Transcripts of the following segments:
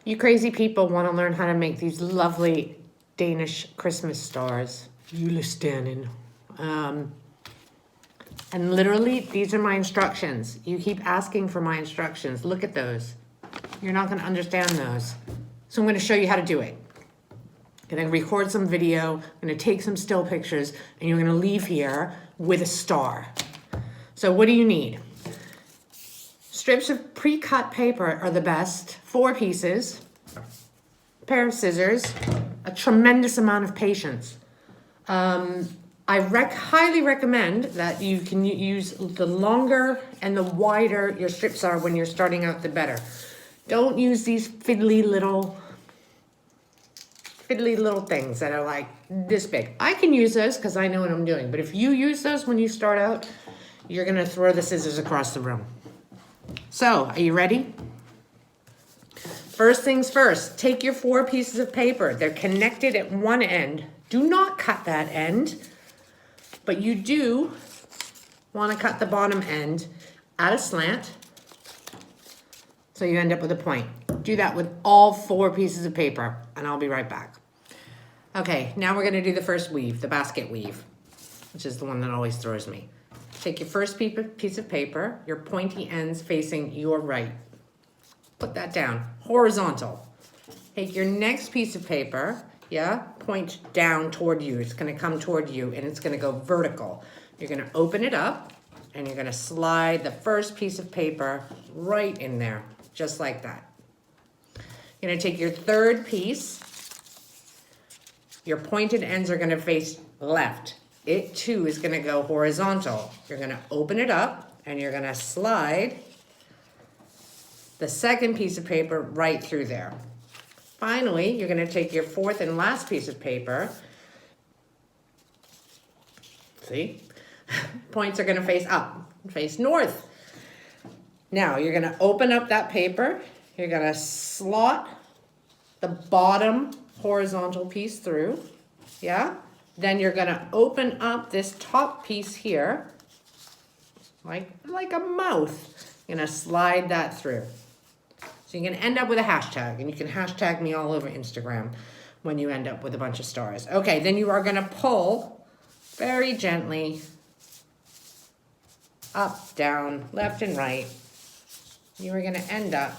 You crazy people want to learn how to make these lovely Danish Christmas stars. Julesternen. And literally, these are my instructions. You keep asking for my instructions. Look at those. You're not going to understand those. So I'm going to show you how to do it. I'm going to record some video. I'm going to take some still pictures. And you're going to leave here with a star. So what do you need? Strips of pre-cut paper are the best. 4 pieces. A pair of scissors. A tremendous amount of patience. I highly recommend that you can use the longer and the wider your strips are when you're starting out, the better. Don't use these fiddly little things that are like this big. I can use those because I know what I'm doing. But if you use those when you start out, you're going to throw the scissors across the room. So, are you ready? First things first, take your 4 pieces of paper. They're connected at one end. Do not cut that end, but you do want to cut the bottom end at a slant so you end up with a point. Do that with all 4 pieces of paper, and I'll be right back. Okay, now we're going to do the first weave, the basket weave, which is the one that always throws me. Take your first piece of paper, your pointy ends facing your right. Put that down, horizontal. Take your next piece of paper, point down toward you. It's going to come toward you, and it's going to go vertical. You're going to open it up, and you're going to slide the first piece of paper right in there, just like that. You're going to take your third piece. Your pointed ends are going to face left. It too is going to go horizontal. You're going to open it up, and you're going to slide the second piece of paper right through there. Finally, you're going to take your 4th and last piece of paper. See? Points are going to face up, face north. Now, you're going to open up that paper. You're going to slot the bottom horizontal piece through. Then you're going to open up this top piece here, like a mouth. You're going to slide that through. So you're going to end up with a hashtag, and you can hashtag me all over Instagram when you end up with a bunch of stars. Okay, then you are going to pull very gently up, down, left and right. You are going to end up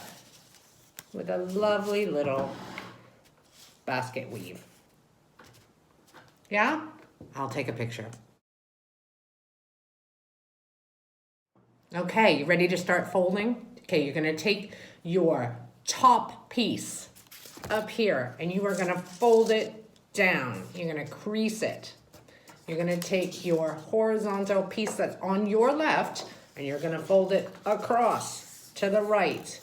with a lovely little basket weave. Yeah? I'll take a picture. Okay, you ready to start folding? Okay, you're going to take your top piece up here, and you are going to fold it down. You're going to crease it. You're going to take your horizontal piece that's on your left, and you're going to fold it across to the right.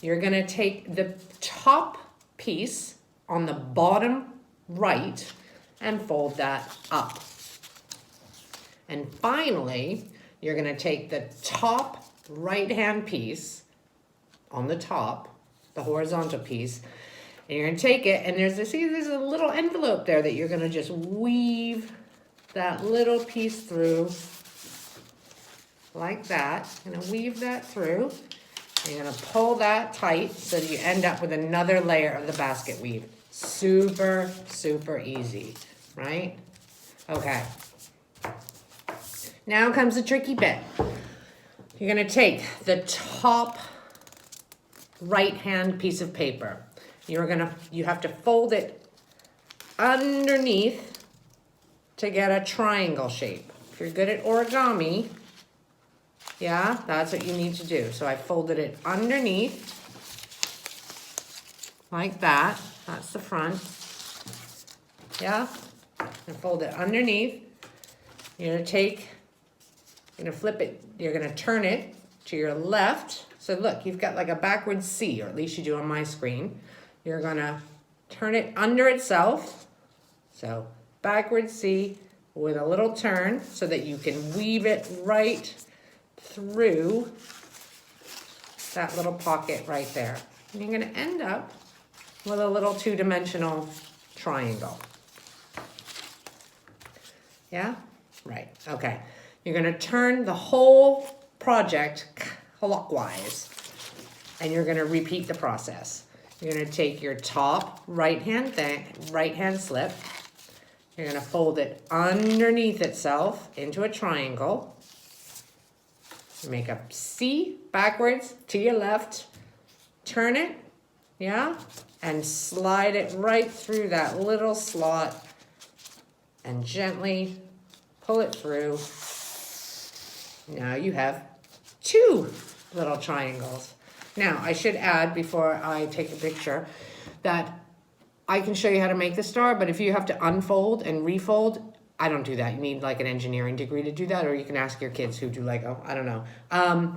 You're going to take the top piece on the bottom right and fold that up. And finally, you're going to take the top right-hand piece on the top, the horizontal piece, and you're going to take it, and there's a little envelope there that you're going to just weave that little piece through like that. You're going to weave that through. You're going to pull that tight so that you end up with another layer of the basket weave. Super, super easy, right? Okay. Now comes the tricky bit. You're going to take the top right-hand piece of paper. You have to fold it underneath to get a triangle shape. If you're good at origami, that's what you need to do. So I folded it underneath like that. That's the front. And fold it underneath. You're going to flip it. You're going to turn it to your left. So look, you've got like a backwards C, or at least you do on my screen. You're going to turn it under itself. So backwards C with a little turn so that you can weave it right through that little pocket right there. And you're going to end up with a little 2-dimensional triangle. Yeah? Right. Okay. You're going to turn the whole project clockwise, and you're going to repeat the process. You're gonna take your top right hand slip. You're gonna fold it underneath itself into a triangle. Make a C backwards to your left. Turn it, yeah? And slide it right through that little slot and gently pull it through. Now you have 2 little triangles. Now, I should add before I take a picture that I can show you how to make the star, but if you have to unfold and refold, I don't do that. You need like an engineering degree to do that, or you can ask your kids who do Lego. I don't know.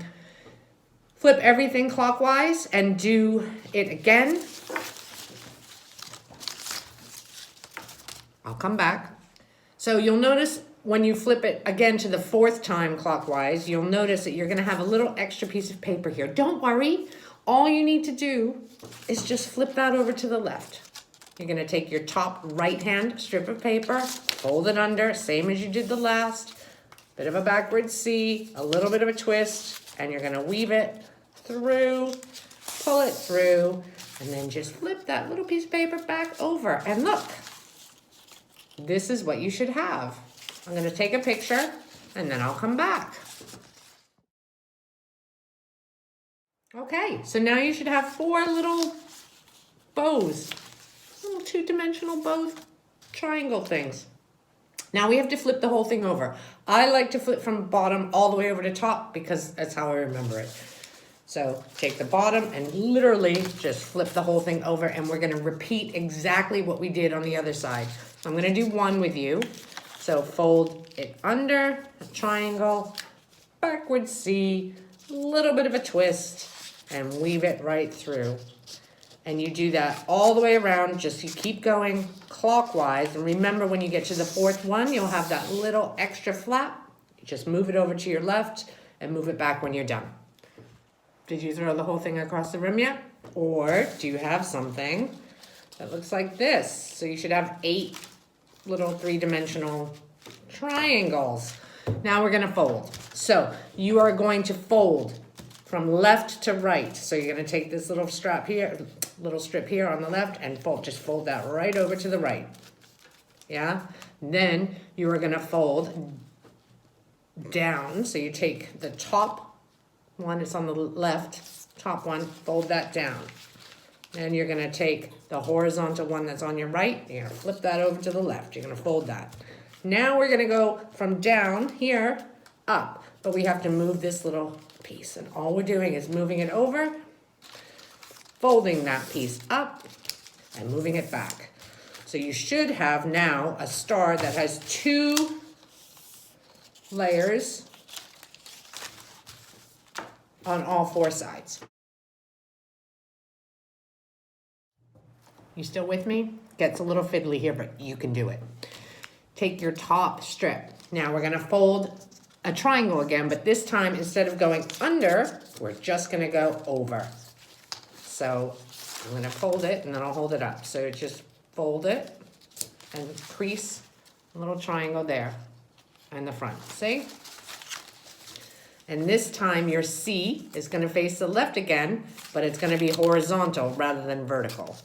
Flip everything clockwise and do it again. I'll come back. So you'll notice when you flip it again to the 4th time clockwise, you'll notice that you're gonna have a little extra piece of paper here. Don't worry, all you need to do is just flip that over to the left. You're gonna take your top right hand strip of paper, fold it under, same as you did the last, bit of a backward C, a little bit of a twist, and you're gonna weave it through, pull it through, and then just flip that little piece of paper back over. And look, this is what you should have. I'm gonna take a picture and then I'll come back. Okay, so now you should have 4 little bows, little 2-dimensional bow triangle things. Now we have to flip the whole thing over. I like to flip from bottom all the way over to top because that's how I remember it. So take the bottom and literally just flip the whole thing over, and we're gonna repeat exactly what we did on the other side. So I'm gonna do one with you. So fold it under, a triangle, backward C, a little bit of a twist, and weave it right through. And you do that all the way around, just you keep going clockwise. And remember, when you get to the 4th one, you'll have that little extra flap. You just move it over to your left and move it back when you're done. Did you throw the whole thing across the room yet? Or do you have something that looks like this? So you should have 8 little 3-dimensional triangles. Now we're gonna fold. So you are going to fold from left to right. So you're gonna take this little strip here on the left and just fold that right over to the right. Yeah? Then you are gonna fold down. So you take the top one that's on the left, top one, fold that down. And you're gonna take the horizontal one that's on your right, you're gonna flip that over to the left, you're gonna fold that. Now we're gonna go from down here, up, but we have to move this little piece, and all we're doing is moving it over, folding that piece up, and moving it back. So you should have now a star that has 2 layers on all 4 sides. You still with me? Gets a little fiddly here, but you can do it. Take your top strip. Now we're gonna fold a triangle again, but this time instead of going under, we're just gonna go over. So I'm gonna fold it and then I'll hold it up. So just fold it and crease a little triangle there in the front, see? And this time your C is gonna face the left again, but it's gonna be horizontal rather than vertical.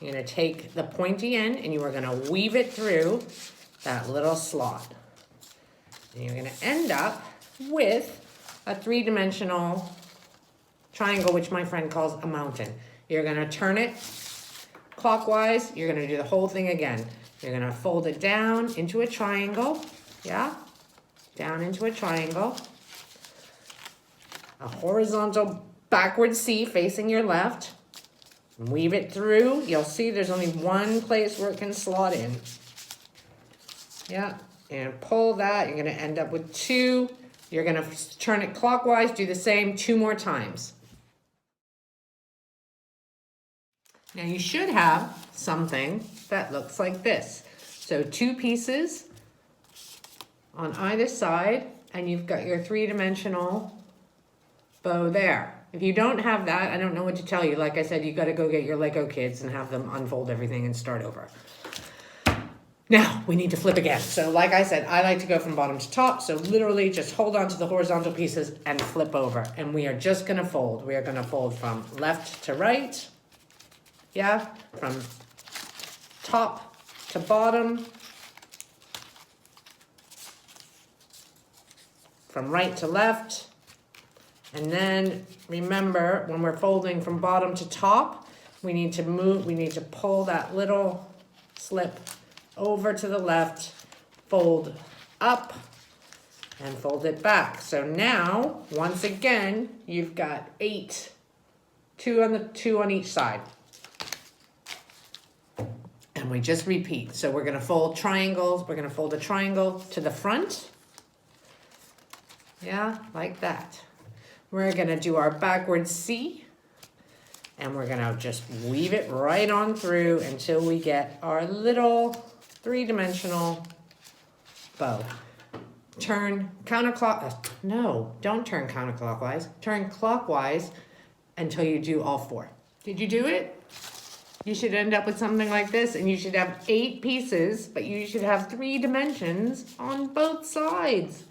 You're gonna take the pointy end and you are gonna weave it through that little slot. And you're gonna end up with a 3-dimensional triangle, which my friend calls a mountain. You're gonna turn it clockwise, you're gonna do the whole thing again. You're gonna fold it down into a triangle, yeah? Down into a triangle. A horizontal backward C facing your left. Weave it through. You'll see there's only one place where it can slot in. Yeah, and pull that. You're gonna end up with 2. You're gonna turn it clockwise, do the same 2 more times. Now you should have something that looks like this. So 2 pieces on either side, and you've got your 3-dimensional bow there. If you don't have that, I don't know what to tell you. Like I said, you got to go get your Lego kids and have them unfold everything and start over. Now, we need to flip again. So like I said, I like to go from bottom to top. So literally just hold on to the horizontal pieces and flip over. And we are just going to fold. We are going to fold from left to right. Yeah, from top to bottom, from right to left. And then remember, when we're folding from bottom to top, we need to pull that little slip over to the left, fold up, and fold it back. So now, once again, you've got 8, two on each side. And we just repeat. So we're gonna fold triangles. We're gonna fold a triangle to the front. Yeah, like that. We're gonna do our backward C, and we're gonna just weave it right on through until we get our little 3-dimensional bow. Turn counterclockwise. No, don't turn counterclockwise. Turn clockwise until you do all 4. Did you do it? You should end up with something like this, and you should have 8 pieces, but you should have 3 dimensions on both sides.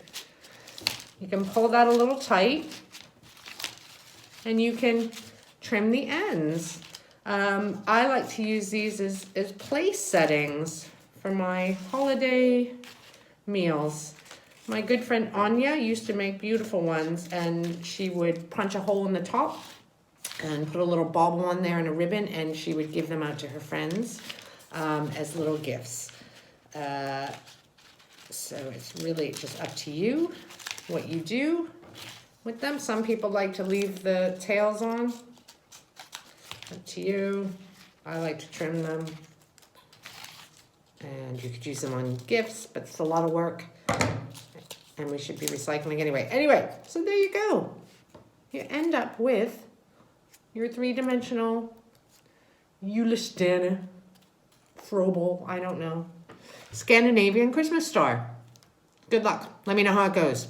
You can pull that a little tight, and you can trim the ends. I like to use these as place settings for my holiday meals. My good friend Anya used to make beautiful ones, and she would punch a hole in the top and put a little bauble on there and a ribbon, and she would give them out to her friends as little gifts. So it's really just up to you what you do with them. Some people like to leave the tails on. Up to you. I like to trim them. And you could use them on gifts, but it's a lot of work. And we should be recycling anyway. Anyway, so there you go. You end up with your 3-dimensional Julestjerne, Frobel, I don't know, Scandinavian Christmas star. Good luck. Let me know how it goes.